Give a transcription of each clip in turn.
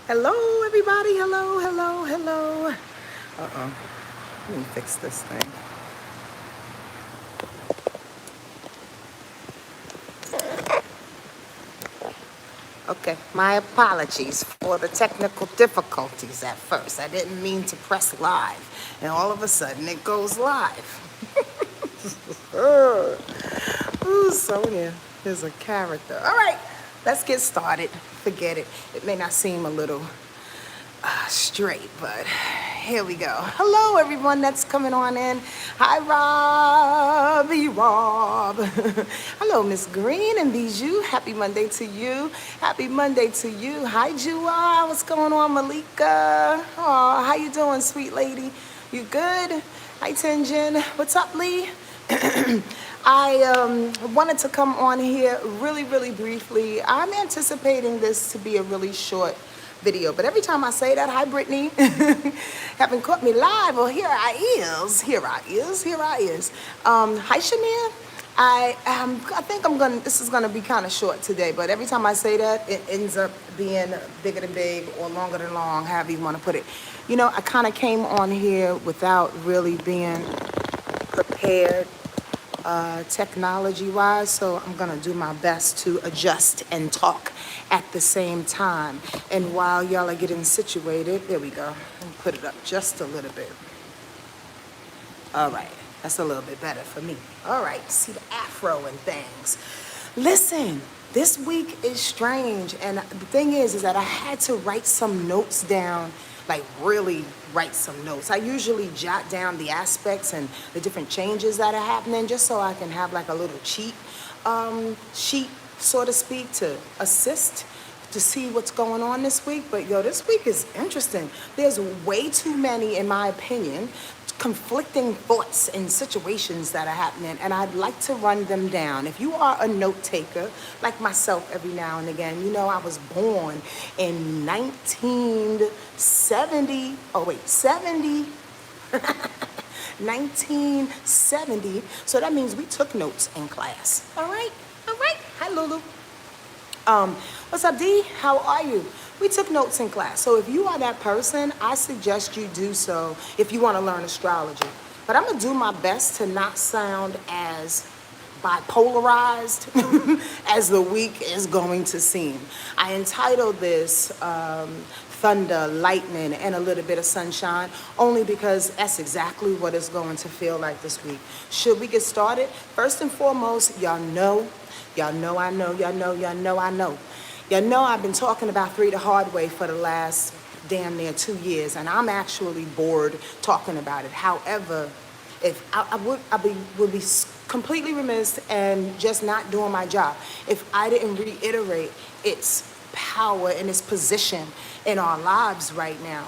Hello, everybody. Hello, hello, hello. Uh-oh. Let me fix this thing. Okay, my apologies for the technical difficulties at first. I didn't mean to press live, and all of a sudden it goes live. Ooh, Sonia is a character. All right, let's get started. Forget it. It may not seem a little straight, but here we go. Hello, everyone that's coming on in. Hi, Robbie, Rob. Hello, Miss Green and Bijou. Happy Monday to you. Happy Monday to you. Hi, Jua. What's going on, Malika? Oh, how you doing, sweet lady? You good? Hi, Tinjin. What's up, Lee? I wanted to come on here really, really briefly. I'm anticipating this to be a really short video, but every time I say that, hi Brittany, haven't caught me live. Well, here I is. Hi Shamir. I think this is gonna be kind of short today, but every time I say that, it ends up being bigger than big or longer than long, however you want to put it. You know, I kind of came on here without really being prepared technology-wise, so I'm gonna do my best to adjust and talk at the same time. And while y'all are getting situated, there we go. Let me put it up just a little bit. All right, that's a little bit better for me. All right, see the afro and things. Listen, this week is strange, and the thing is that I had to write some notes down, like really write some notes. I usually jot down the aspects and the different changes that are happening just so I can have like a little cheat sheet, so to speak, to assist to see what's going on this week. But yo, this week is interesting. There's way too many, in my opinion, conflicting thoughts and situations that are happening, and I'd like to run them down. If you are a note taker, like myself every now and again, you know I was born in 1970, 1970, so that means we took notes in class. All right, hi Lulu. What's up, D? How are you? We took notes in class. So if you are that person, I suggest you do so if you want to learn astrology. But I'm going to do my best to not sound as bipolarized as the week is going to seem. I entitled this Thunder, Lightning, and a Little Bit of Sunshine, only because that's exactly what it's going to feel like this week. Should we get started? First and foremost, y'all know I've been talking about Three the Hard Way for the last damn near 2 years, and I'm actually bored talking about it. However, if I would be completely remiss and just not doing my job if I didn't reiterate its power and its position in our lives right now.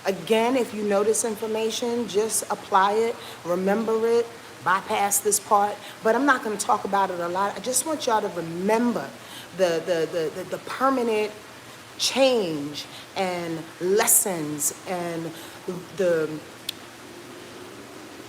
Again, if you know this information, just apply it, remember it, bypass this part, but I'm not going to talk about it a lot. I just want y'all to remember the permanent change and lessons and the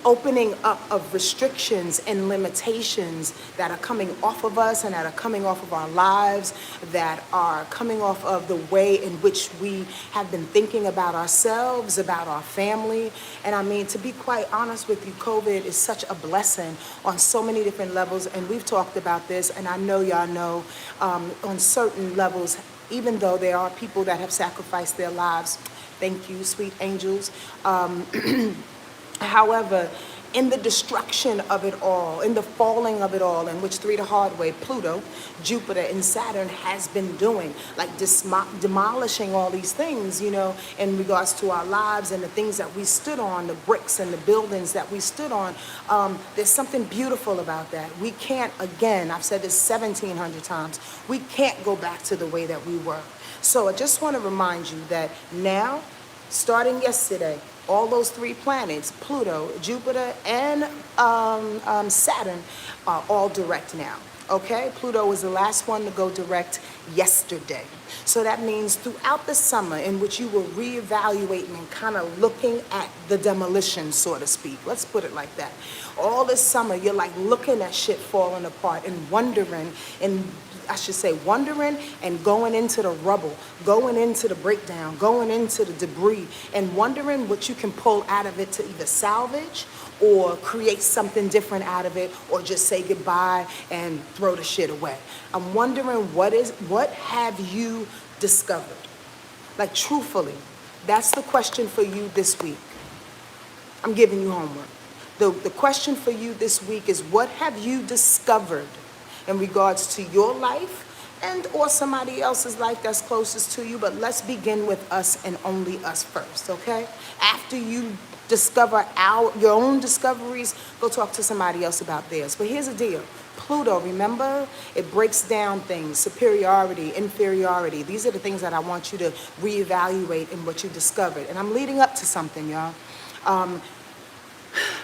opening up of restrictions and limitations that are coming off of us and that are coming off of our lives, that are coming off of the way in which we have been thinking about ourselves, about our family. And I mean, to be quite honest with you, COVID is such a blessing on so many different levels, and we've talked about this, and I know y'all know on certain levels, even though there are people that have sacrificed their lives, thank you, sweet angels, however, in the destruction of it all, in the falling of it all, in which Three the Hard Way, Pluto, Jupiter, and Saturn has been doing, like demolishing all these things, you know, in regards to our lives and the things that we stood on, the bricks and the buildings that we stood on. There's something beautiful about that. We can't, again, I've said this 1,700 times, we can't go back to the way that we were. So I just want to remind you that now, starting yesterday, all those three planets, Pluto, Jupiter, and Saturn, are all direct now. okay? Pluto was the last one to go direct yesterday. So that means throughout the summer in which you were reevaluating and kind of looking at the demolition, so to speak. Let's put it like that. All this summer, you're like looking at shit falling apart and wondering, and I should say wondering and going into the rubble, going into the breakdown, going into the debris, and wondering what you can pull out of it to either salvage or create something different out of it, or just say goodbye and throw the shit away. I'm wondering what have you discovered? Like truthfully, that's the question for you this week. I'm giving you homework. The question for you this week is, what have you discovered in regards to your life and or somebody else's life that's closest to you? But let's begin with us and only us first, okay? After you discover your own discoveries, go talk to somebody else about theirs. But here's the deal. Pluto, remember, it breaks down things, superiority, inferiority. These are the things that I want you to reevaluate in what you discovered. And I'm leading up to something, y'all.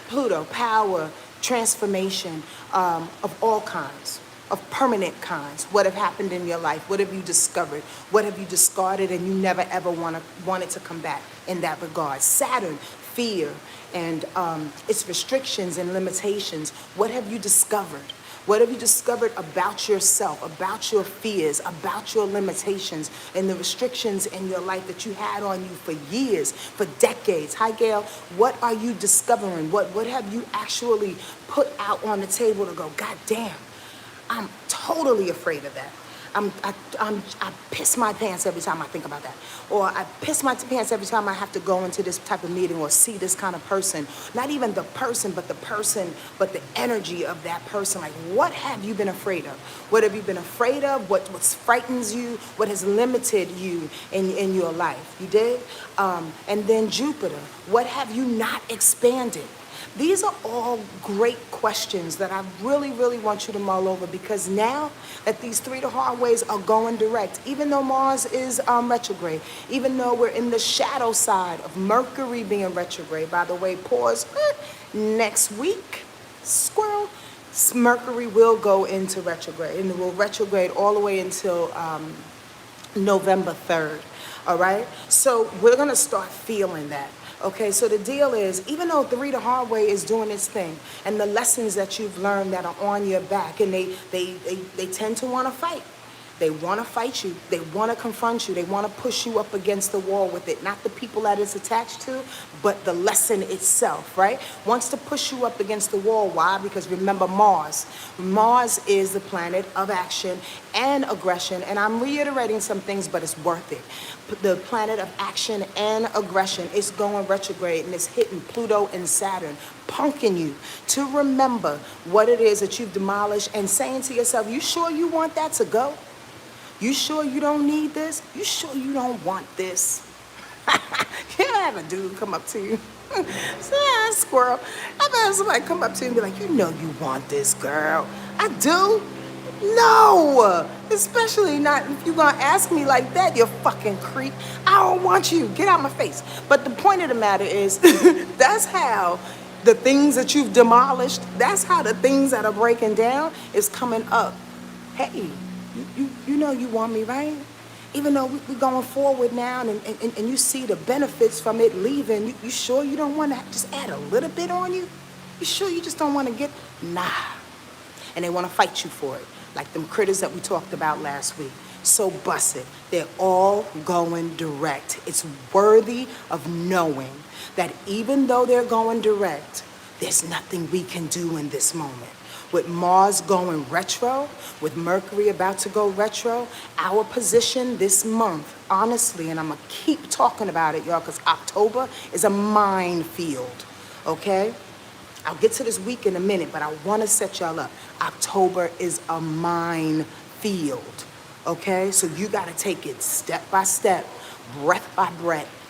Pluto, power, transformation of all kinds, of permanent kinds. What have happened in your life? What have you discovered? What have you discarded and you never ever wanted to come back in that regard? Saturn, fear and its restrictions and limitations. What have you discovered? What have you discovered about yourself, about your fears, about your limitations and the restrictions in your life that you had on you for years, for decades? Hi, Gail. What are you discovering? What have you actually put out on the table to go, God damn, I'm totally afraid of that. I piss my pants every time I think about that. Or I piss my pants every time I have to go into this type of meeting or see this kind of person. Not even the person, but the energy of that person. Like, what have you been afraid of? What have you been afraid of? What frightens you? What has limited you in your life? You did? And then Jupiter, what have you not expanded? These are all great questions that I really, really want you to mull over, because now that these 3 to hard ways are going direct, even though Mars is retrograde, even though we're in the shadow side of Mercury being retrograde, by the way, pause, next week, squirrel, Mercury will go into retrograde, and it will retrograde all the way until November 3rd, all right? So we're going to start feeling that. Okay, so the deal is, even though 3 the hard way is doing its thing, and the lessons that you've learned that are on your back, and they tend to want to fight. They want to fight you. They want to confront you. They want to push you up against the wall with it. Not the people that it's attached to, but the lesson itself, right? Wants to push you up against the wall. Why? Because remember Mars. Mars is the planet of action and aggression. And I'm reiterating some things, but it's worth it. The planet of action and aggression is going retrograde, and it's hitting Pluto and Saturn, punking you to remember what it is that you've demolished, and saying to yourself, you sure you want that to go? You sure you don't need this? You sure you don't want this? You ever have a dude come up to you? Say, squirrel. I've had somebody come up to you and be like, you know you want this, girl. I do. No, especially not if you're gonna ask me like that, you fucking creep. I don't want you. Get out my face. But the point of the matter is, that's how the things that you've demolished, that's how the things that are breaking down is coming up. Hey, you know you want me, right? Even though we're going forward now, and you see the benefits from it leaving, you sure you don't want to just add a little bit on you? You sure you just don't want to get, nah. And they want to fight you for it, like them critters that we talked about last week. So bust it. They're all going direct. It's worthy of knowing that even though they're going direct, there's nothing we can do in this moment. With Mars going retro, with Mercury about to go retro, our position this month, honestly, and I'm going to keep talking about it, y'all, because October is a minefield, okay? I'll get to this week in a minute, but I want to set y'all up. October is a minefield, okay? So you got to take it step by step, breath by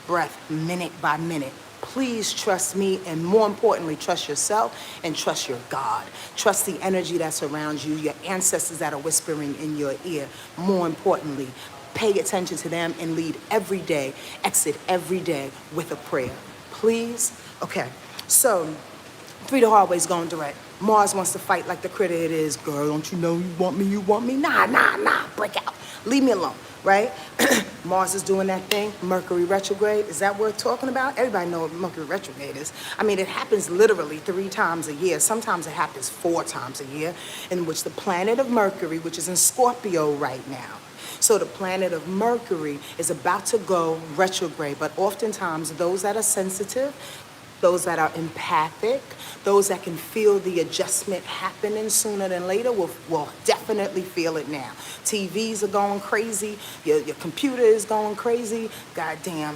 breath, minute by minute. Please trust me, and more importantly, trust yourself and trust your God. Trust the energy that's around you, your ancestors that are whispering in your ear. More importantly, pay attention to them and lead every day, exit every day with a prayer. Please? Okay, so 3 the hard ways going direct. Mars wants to fight like the critter it is. Girl, don't you know you want me, you want me? Nah, break out. Leave me alone, right? Mars is doing that thing. Mercury retrograde, is that what we're talking about? Everybody know what Mercury retrograde is. I mean, it happens literally 3 times a year. Sometimes it happens 4 times a year, in which the planet of Mercury, which is in Scorpio right now. So the planet of Mercury is about to go retrograde, but oftentimes those that are sensitive, those that are empathic, those that can feel the adjustment happening sooner than later will definitely feel it now. TVs are going crazy. Your computer is going crazy. Goddamn.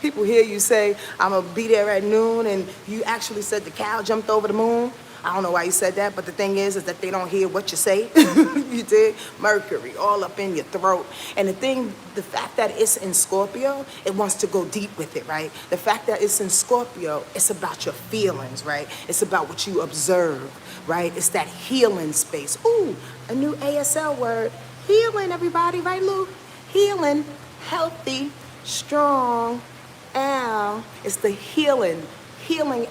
People hear you say, I'm going to be there at noon, and you actually said the cow jumped over the moon. I don't know why you said that, but the thing is that they don't hear what you say. You did. Mercury all up in your throat. And the fact that it's in Scorpio, it wants to go deep with it, right? The fact that it's in Scorpio, it's about your feelings, right? It's about what you observe, right? It's that healing space. Ooh, a new ASL word. Healing, everybody, right, Lou? Healing, healthy, strong, it's the healing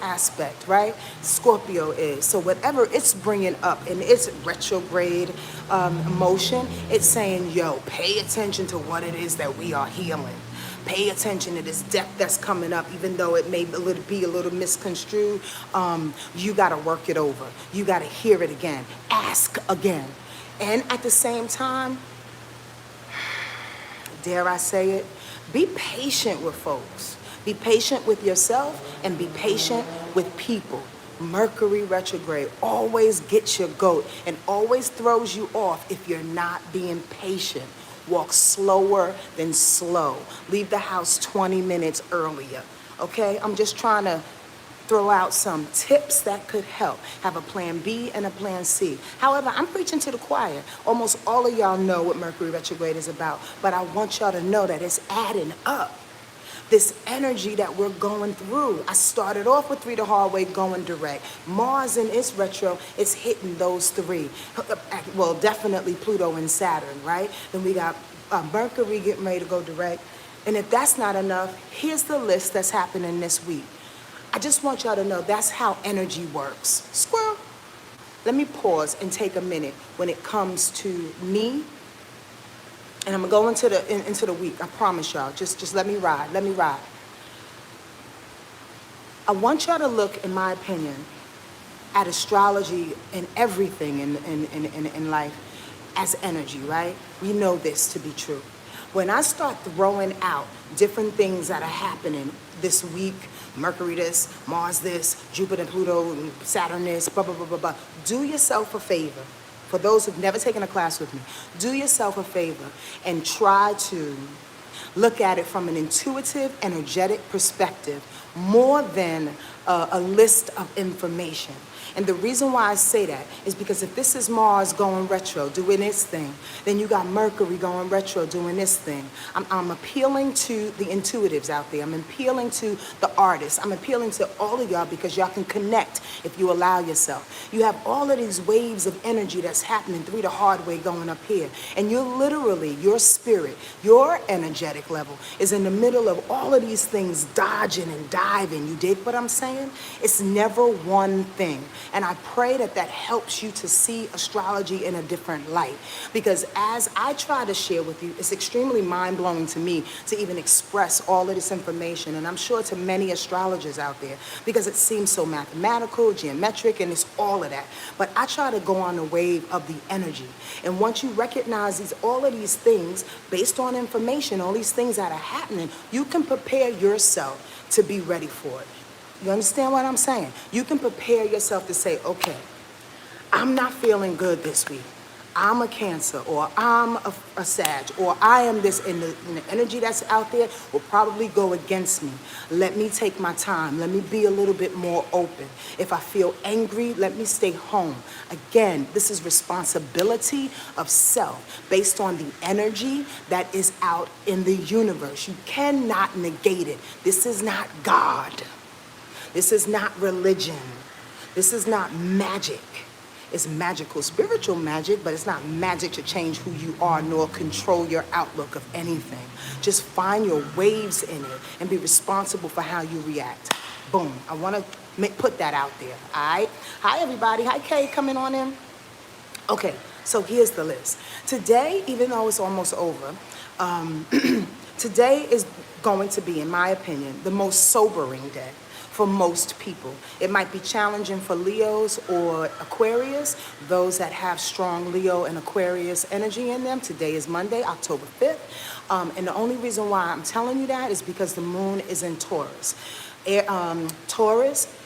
aspect, right? Scorpio is. So whatever it's bringing up in its retrograde emotion, it's saying, yo, pay attention to what it is that we are healing. Pay attention to this depth that's coming up, even though it may be a little misconstrued. You got to work it over. You got to hear it again. Ask again. And at the same time, dare I say it, be patient with folks. Be patient with yourself and be patient with people. Mercury retrograde always gets your goat and always throws you off if you're not being patient. Walk slower than slow. Leave the house 20 minutes earlier. Okay? I'm just trying to throw out some tips that could help. Have a plan B and a plan C. However, I'm preaching to the choir. Almost all of y'all know what Mercury retrograde is about, but I want y'all to know that it's adding up. This energy that we're going through. I started off with 3 the hard way, going direct. Mars in its retro, it's hitting those 3. Well, definitely Pluto and Saturn, right? Then we got Mercury getting ready to go direct. And if that's not enough, here's the list that's happening this week. I just want y'all to know that's how energy works. Squirrel. Let me pause and take a minute when it comes to me. And I'm going to go into the week. I promise y'all. Just let me ride. Let me ride. I want y'all to look, in my opinion, at astrology and everything in life as energy, right? We know this to be true. When I start throwing out different things that are happening this week, Mercury this, Mars this, Jupiter, Pluto, Saturn this, blah, blah, blah, blah, blah, do yourself a favor. For those who've never taken a class with me, do yourself a favor and try to look at it from an intuitive, energetic perspective more than a list of information. And the reason why I say that is because if this is Mars going retro, doing its thing, then you got Mercury going retro, doing this thing. I'm appealing to the intuitives out there. I'm appealing to the artists. I'm appealing to all of y'all because y'all can connect if you allow yourself. You have all of these waves of energy that's happening 3 the hard way going up here. And you're literally, your spirit, your energetic level is in the middle of all of these things dodging and diving. You dig what I'm saying? It's never one thing. And I pray that that helps you to see astrology in a different light. Because as I try to share with you, it's extremely mind-blowing to me to even express all of this information. And I'm sure to many astrologers out there, because it seems so mathematical, geometric, and it's all of that. But I try to go on the wave of the energy. And once you recognize all of these things, based on information, all these things that are happening, you can prepare yourself to be ready for it. You understand what I'm saying? You can prepare yourself to say, okay, I'm not feeling good this week. I'm a Cancer, or I'm a Sag, or I am this, and the energy that's out there will probably go against me. Let me take my time. Let me be a little bit more open. If I feel angry, let me stay home. Again, this is responsibility of self based on the energy that is out in the universe. You cannot negate it. This is not God. This is not religion. This is not magic. It's magical, spiritual magic, but it's not magic to change who you are nor control your outlook of anything. Just find your waves in it and be responsible for how you react. Boom. I want to Put that out there, all right? Hi, everybody. Hi, Kay, coming on in. Okay, so here's the list. Today, even though it's almost over, today is going to be, in my opinion, the most sobering day for most people. It might be challenging for Leos or Aquarius, those that have strong Leo and Aquarius energy in them. Today is Monday, October 5th. And the only reason why I'm telling you that is because the moon is in Taurus. Taurus,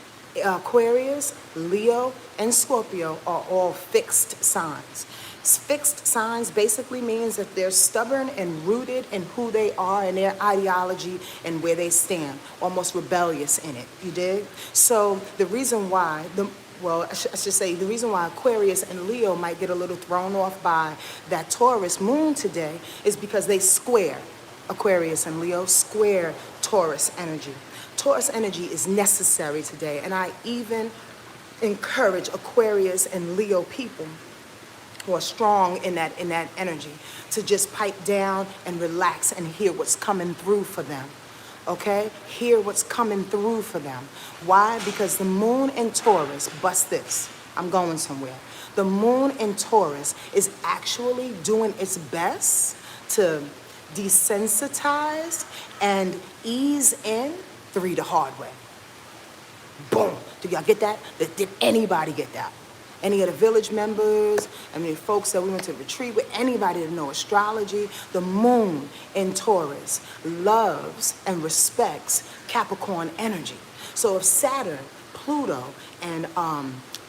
Aquarius, Leo, and Scorpio are all fixed signs. Fixed signs basically means that they're stubborn and rooted in who they are and their ideology and where they stand, almost rebellious in it, you dig? So the reason why, I should say the reason why Aquarius and Leo might get a little thrown off by that Taurus moon today is because they square, Aquarius and Leo square Taurus energy. Taurus energy is necessary today, and I even encourage Aquarius and Leo people who are strong in that energy to just pipe down and relax and hear what's coming through for them. Okay? Hear what's coming through for them. Why? Because the moon in Taurus, bust this, I'm going somewhere. The moon in Taurus is actually doing its best to desensitize and ease in the read the hard way. Boom. Did y'all get that? Did anybody get that? Any of the village members, folks that we went to retreat with, anybody that know astrology, the moon in Taurus loves and respects Capricorn energy. So if Saturn, Pluto, and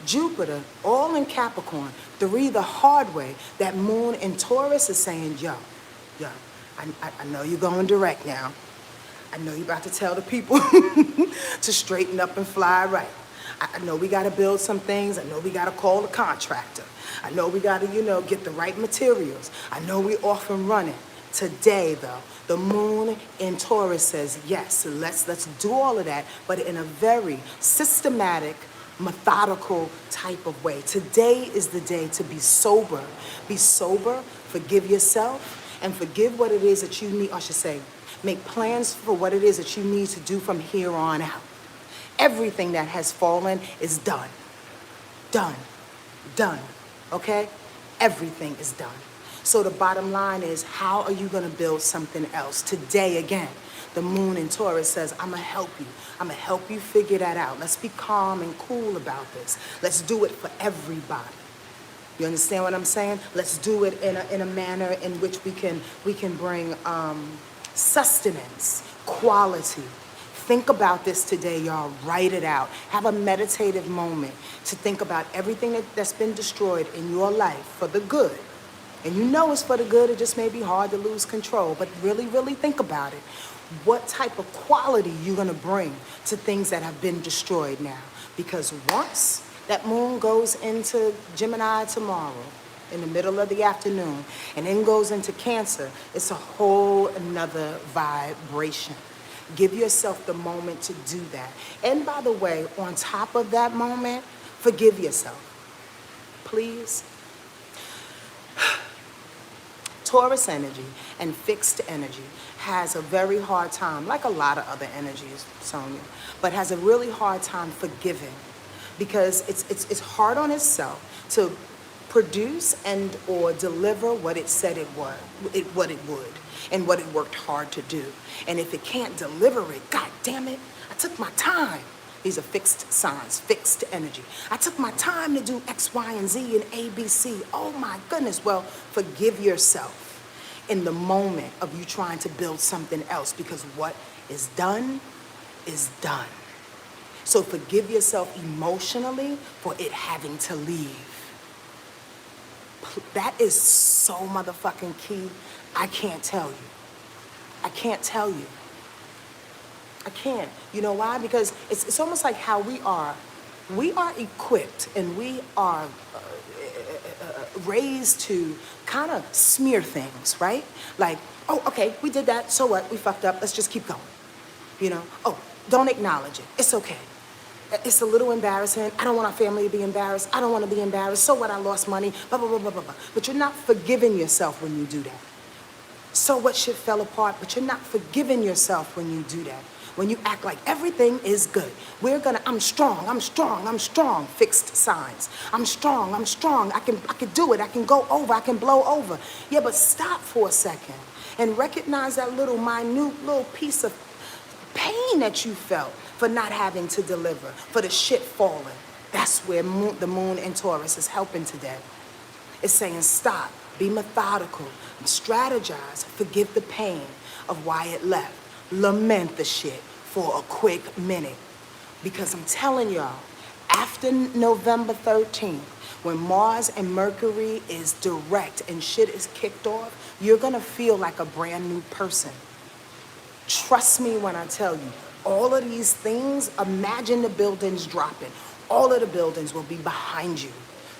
Jupiter, all in Capricorn, the read the hard way, that moon in Taurus is saying, yo, I know you're going direct now. I know you're about to tell the people to straighten up and fly right. I know we got to build some things. I know we got to call the contractor. I know we got to, get the right materials. I know we off and running. Today, though, the moon in Taurus says, yes, let's do all of that, but in a very systematic, methodical type of way. Today is the day to be sober. Be sober, forgive yourself, and forgive what it is that you need, I should say, make plans for what it is that you need to do from here on out. Everything that has fallen is done. Done. Okay? Everything is done. So the bottom line is, how are you going to build something else? Today, again, the moon in Taurus says, I'm going to help you. I'm going to help you figure that out. Let's be calm and cool about this. Let's do it for everybody. You understand what I'm saying? Let's do it in a manner in which we can bring sustenance, quality. Think about this today, y'all. Write it out. Have a meditative moment to think about everything that's been destroyed in your life for the good. And you know it's for the good. It just may be hard to lose control. But really, really think about it. What type of quality you're going to bring to things that have been destroyed now. Because once that moon goes into Gemini tomorrow, in the middle of the afternoon, and then goes into Cancer, it's a whole another vibration. Give yourself the moment to do that. And by the way, on top of that moment, forgive yourself. Please. Taurus energy and fixed energy has a very hard time, like a lot of other energies, Sonia, but has a really hard time forgiving because it's hard on itself to produce and or deliver what it said what it would, and what it worked hard to do. And if it can't deliver it, God damn it, I took my time. These are fixed signs, fixed energy. I took my time to do X, Y, and Z and A, B, C. Oh my goodness. Well, forgive yourself in the moment of you trying to build something else, because what is done is done. So forgive yourself emotionally for it having to leave. That is so motherfucking key. I can't tell you. I can't tell you. I can't. You know why? Because it's almost like how we are. We are equipped and we are raised to kind of smear things, right? Like, oh, okay, we did that. So what? We fucked up. Let's just keep going. Oh, don't acknowledge it. It's okay. It's a little embarrassing. I don't want our family to be embarrassed. I don't want to be embarrassed. So what? I lost money. Blah, blah, blah, blah, blah, blah. But you're not forgiving yourself when you do that. So what? Shit fell apart, but you're not forgiving yourself when you do that. When you act like everything is good. I'm strong, fixed signs. I'm strong, I can do it, I can go over, I can blow over. Yeah, but stop for a second and recognize that little minute little piece of pain that you felt for not having to deliver, for the shit falling. That's where the moon in Taurus is helping today. It's saying stop, be methodical, strategize, forgive the pain of why it left. Lament the shit for a quick minute. Because I'm telling y'all, after November 13th, when Mars and Mercury is direct and shit is kicked off, you're gonna feel like a brand new person. Trust me when I tell you, all of these things, imagine the buildings dropping. All of the buildings will be behind you.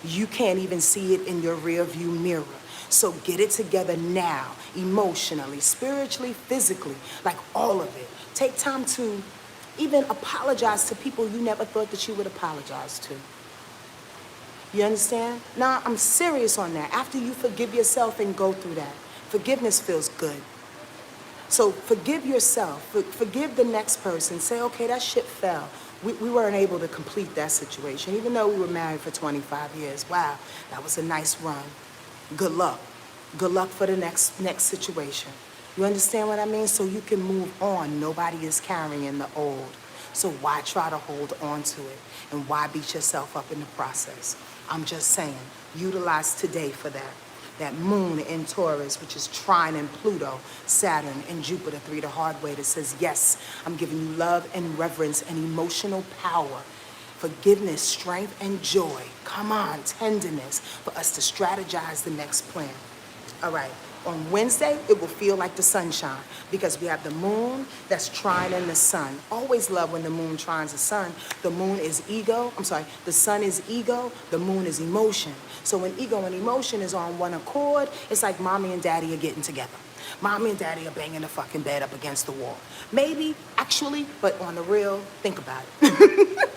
You can't even see it in your rear view mirror. So get it together now, emotionally, spiritually, physically, like all of it. Take time to even apologize to people you never thought that you would apologize to. You understand? Now, I'm serious on that. After you forgive yourself and go through that, forgiveness feels good. So forgive yourself, forgive the next person. Say, okay, that shit fell. We weren't able to complete that situation, even though we were married for 25 years. Wow, that was a nice run. Good luck. Good luck for the next situation. You understand what I mean? So you can move on. Nobody is carrying the old. So why try to hold on to it? And why beat yourself up in the process? I'm just saying, utilize today for that. That moon in Taurus, which is trining Pluto, Saturn, and Jupiter 3 the hard way, that says, yes, I'm giving you love and reverence and emotional power, forgiveness, strength, and joy. Come on, tenderness, for us to strategize the next plan. All right. On Wednesday, it will feel like the sunshine because we have the moon that's trining the sun. Always love when the moon trines the sun. The moon is ego. The sun is ego. The moon is emotion. So when ego and emotion is on one accord, it's like mommy and daddy are getting together. Mommy and daddy are banging the fucking bed up against the wall. Maybe, actually, but on the real, think about it.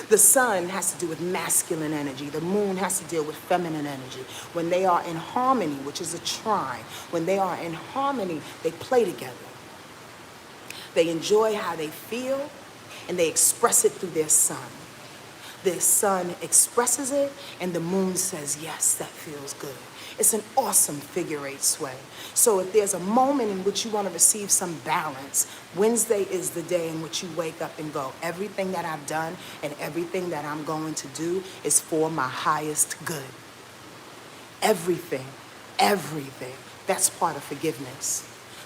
The sun has to do with masculine energy. The moon has to deal with feminine energy. When they are in harmony, which is a trine, when they are in harmony, they play together. They enjoy how they feel, and they express it through their sun. The sun expresses it, and the moon says, yes, that feels good. It's an awesome figure eight sway. So if there's a moment in which you want to receive some balance, Wednesday is the day in which you wake up and go, everything that I've done and everything that I'm going to do is for my highest good. Everything. That's part of forgiveness.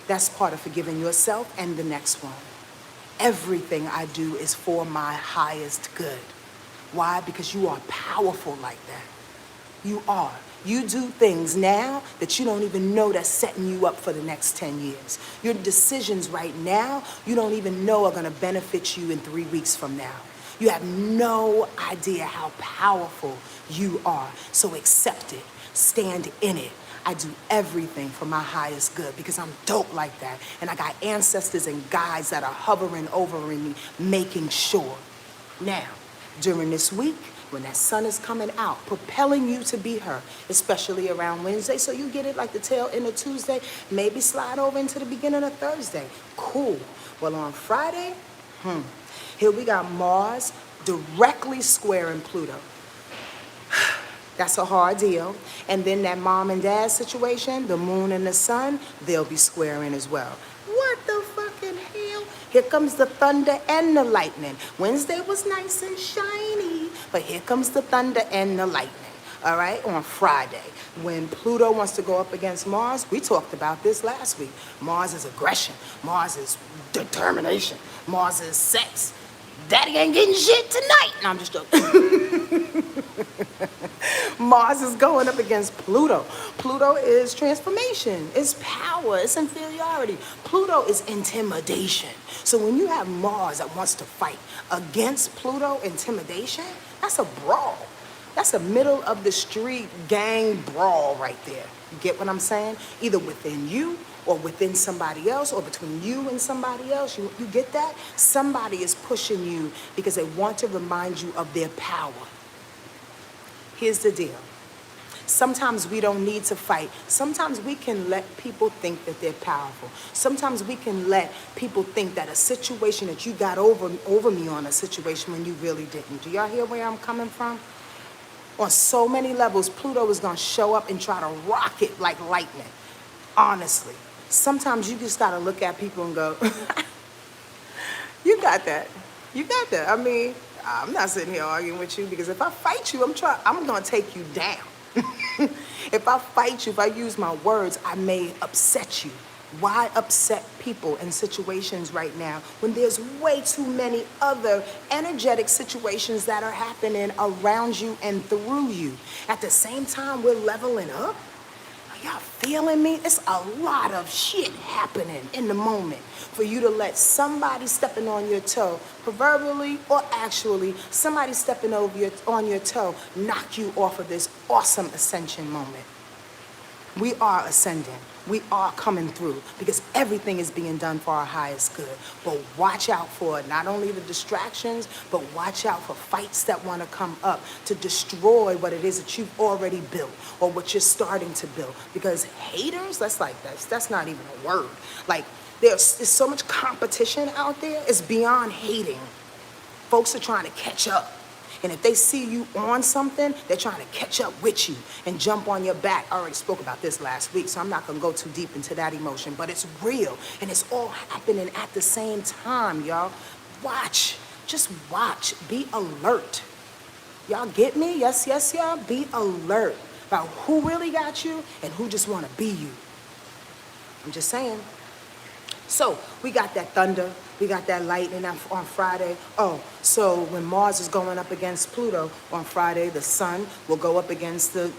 That's part of forgiving yourself and the next one. Everything I do is for my highest good. Why? Because you are powerful like that. You are. You do things now that you don't even know that's setting you up for the next 10 years. Your decisions right now, you don't even know are going to benefit you in 3 weeks from now. You have no idea how powerful you are. So accept it. Stand in it. I do everything for my highest good because I'm dope like that. And I got ancestors and guides that are hovering over me, making sure. Now, during this week, when that sun is coming out, propelling you to be her, especially around Wednesday, so you get it like the tail end of Tuesday, maybe slide over into the beginning of Thursday. Cool. Well, on Friday, here we got Mars directly squaring Pluto. That's a hard deal. And then that mom and dad situation, the moon and the sun, they'll be squaring as well. What the fucking hell? Here comes the thunder and the lightning. Wednesday was nice and shiny, but here comes the thunder and the lightning. All right, on Friday, when Pluto wants to go up against Mars, we talked about this last week. Mars is aggression. Mars is determination. Mars is sex. Daddy ain't getting shit tonight. No, I'm just joking. Mars is going up against Pluto. Pluto is transformation, it's power, it's inferiority. Pluto is intimidation. So when you have Mars that wants to fight against Pluto, intimidation, that's a brawl. That's a middle of the street gang brawl right there. You get what I'm saying? Either within you or within somebody else or between you and somebody else. You get that? Somebody is pushing you because they want to remind you of their power. Here's the deal. Sometimes we don't need to fight. Sometimes we can let people think that they're powerful. Sometimes we can let people think that a situation that you got over me on a situation when you really didn't. Do y'all hear where I'm coming from? On so many levels, Pluto is going to show up and try to rock it like lightning. Honestly. Sometimes you just got to look at people and go, you got that. You got that. I mean, I'm not sitting here arguing with you because if I fight you, I'm going to take you down. If I fight you, if I use my words, I may upset you. Why upset people in situations right now when there's way too many other energetic situations that are happening around you and through you? At the same time, we're leveling up. Are y'all feeling me? It's a lot of shit happening in the moment for you to let somebody stepping on your toe, proverbially or actually, somebody stepping on your toe, knock you off of this awesome ascension moment. We are ascending. We are coming through because everything is being done for our highest good. But watch out for not only the distractions, but watch out for fights that want to come up to destroy what it is that you've already built or what you're starting to build. Because haters, that's not even a word. Like there's so much competition out there. It's beyond hating. Folks are trying to catch up. And if they see you on something, they're trying to catch up with you and jump on your back. I already spoke about this last week, so I'm not going to go too deep into that emotion. But it's real, and it's all happening at the same time, y'all. Watch. Just watch. Be alert. Y'all get me? Yes, y'all. Be alert about who really got you and who just want to be you. I'm just saying. So we got that thunder, we got that lightning on Friday. Oh, so when Mars is going up against Pluto on Friday, the sun will go up against the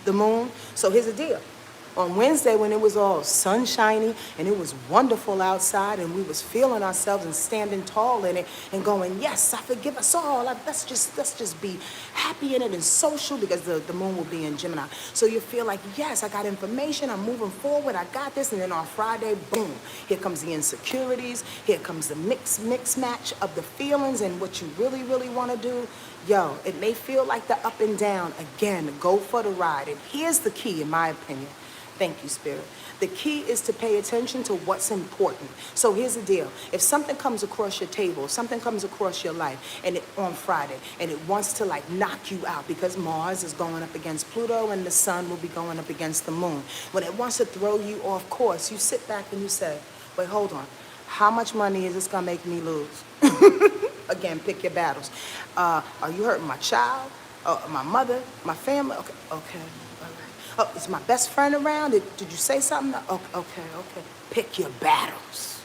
moon. So here's the deal. On Wednesday, when it was all sunshiny and it was wonderful outside and we was feeling ourselves and standing tall in it and going, yes, I forgive us all. Let's just be happy in it and social because the moon will be in Gemini. So you feel like, yes, I got information. I'm moving forward. I got this. And then on Friday, boom, here comes the insecurities. Here comes the mix match of the feelings and what you really, really want to do. Yo, it may feel like the up and down. Again, go for the ride. And here's the key, in my opinion. Thank you, Spirit. The key is to pay attention to what's important. So here's the deal. If something comes across your table, something comes across your life and on Friday, and it wants to like knock you out because Mars is going up against Pluto and the sun will be going up against the moon. When it wants to throw you off course, you sit back and you say, wait, hold on. How much money is this going to make me lose? Again, pick your battles. Are you hurting my child? My mother? My family? Okay. Oh, is my best friend around? Did you say something? Okay. Pick your battles.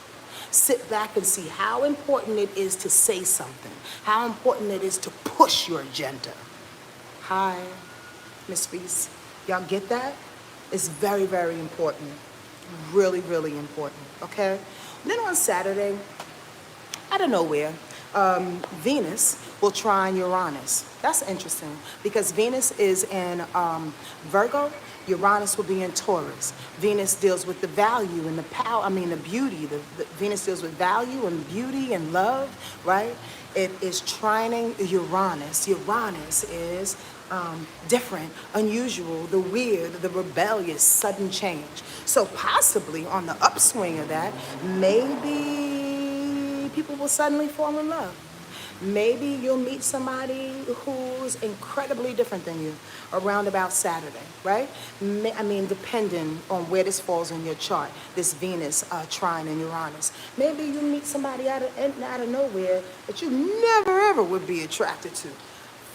Sit back and see how important it is to say something. How important it is to push your agenda. Hi, Miss Reese. Y'all get that? It's very, very important. Really, really important, okay? Then on Saturday, out of nowhere, Venus will trine Uranus. That's interesting because Venus is in Virgo. Uranus will be in Taurus. Venus deals with the value and the power, the beauty. The Venus deals with value and beauty and love, right? It is trining Uranus. Uranus is different, unusual, the weird, the rebellious, sudden change. So possibly on the upswing of that, maybe people will suddenly fall in love. Maybe you'll meet somebody who's incredibly different than you around about Saturday, right? Depending on where this falls in your chart, this Venus trine in Uranus. Maybe you meet somebody out of nowhere that you never ever would be attracted to.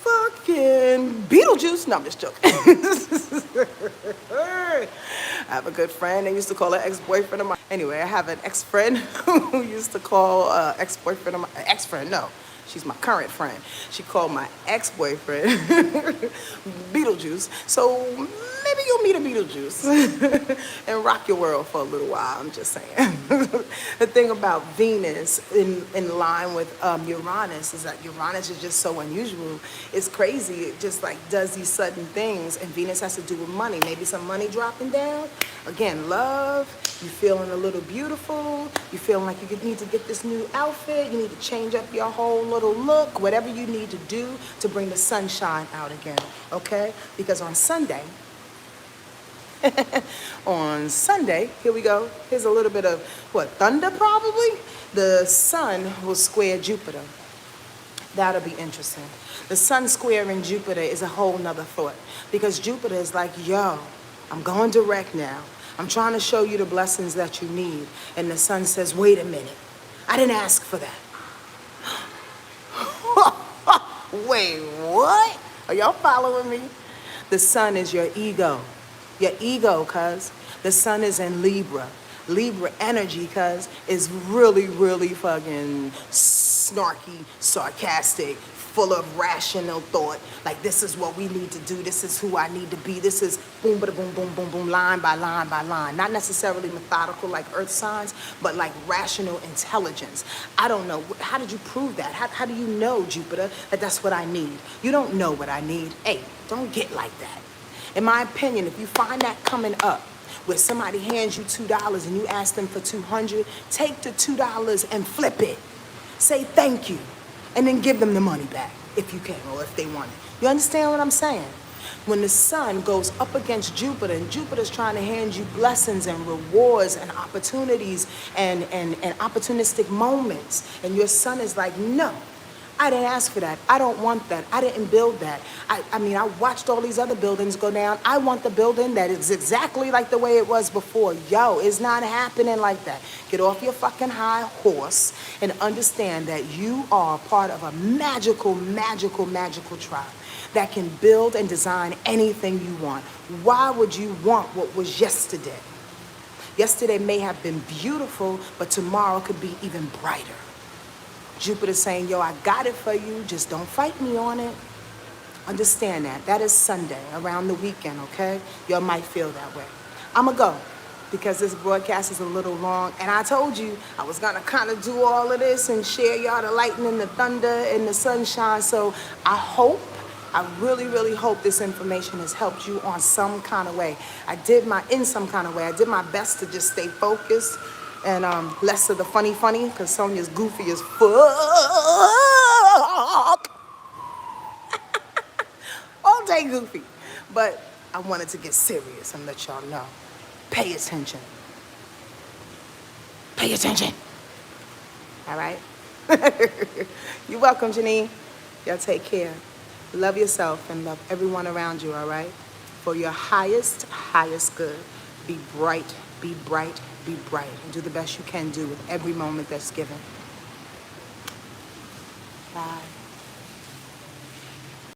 Fucking Beetlejuice. No, I'm just joking. I have a good friend. They used to call her ex-boyfriend of mine. Anyway, I have an ex-friend who used to call ex-boyfriend of my ex-friend. No. She's my current friend. She called my ex-boyfriend Beetlejuice. So maybe you'll meet a Beetlejuice and rock your world for a little while. I'm just saying. The thing about Venus in line with Uranus is that Uranus is just so unusual. It's crazy. It just like does these sudden things, and Venus has to do with money. Maybe some money dropping down. Again, love. You feeling a little beautiful. You feeling like you need to get this new outfit. You need to change up your whole little look. Whatever you need to do to bring the sunshine out again. Okay? Because on Sunday, here we go. Here's a little bit of, thunder probably? The sun will square Jupiter. That'll be interesting. The sun squaring Jupiter is a whole nother thought. Because Jupiter is like, yo, I'm going direct now. I'm trying to show you the blessings that you need. And the sun says, wait a minute. I didn't ask for that. Wait, what? Are y'all following me? The sun is your ego. Your ego, cuz. The sun is in Libra. Libra energy, cuz, is really, really fucking snarky, sarcastic, full of rational thought. Like, this is what we need to do. This is who I need to be. This is boom, bada, boom, boom, boom, boom, line by line by line. Not necessarily methodical like earth signs, but like rational intelligence. I don't know. How did you prove that? How do you know, Jupiter, that that's what I need? You don't know what I need. Hey, don't get like that. In my opinion, if you find that coming up, where somebody hands you $2 and you ask them for $200, take the $2 and flip it. Say thank you, and then give them the money back if you can, or if they want it. You understand what I'm saying? When the sun goes up against Jupiter, and Jupiter's trying to hand you blessings and rewards and opportunities and opportunistic moments, and your sun is like, no, I didn't ask for that. I don't want that. I didn't build that. I mean, I watched all these other buildings go down. I want the building that is exactly like the way it was before. Yo, it's not happening like that. Get off your fucking high horse and understand that you are part of a magical, magical, magical tribe that can build and design anything you want. Why would you want what was yesterday? Yesterday may have been beautiful, but tomorrow could be even brighter. Jupiter's saying, yo, I got it for you. Just don't fight me on it. Understand that. That is Sunday, around the weekend, okay? Y'all might feel that way. I'm going to go because this broadcast is a little long. And I told you I was going to kind of do all of this and share y'all the lightning, the thunder, and the sunshine. So I really, really hope this information has helped you on some kind of way. I did my best to just stay focused. And less of the funny, because Sonia's goofy as fuck. All day goofy. But I wanted to get serious and let y'all know. Pay attention. Pay attention. All right? You're welcome, Janine. Y'all take care. Love yourself and love everyone around you, all right? For your highest good. Be bright, be bright, be bright, and do the best you can do with every moment that's given. Bye.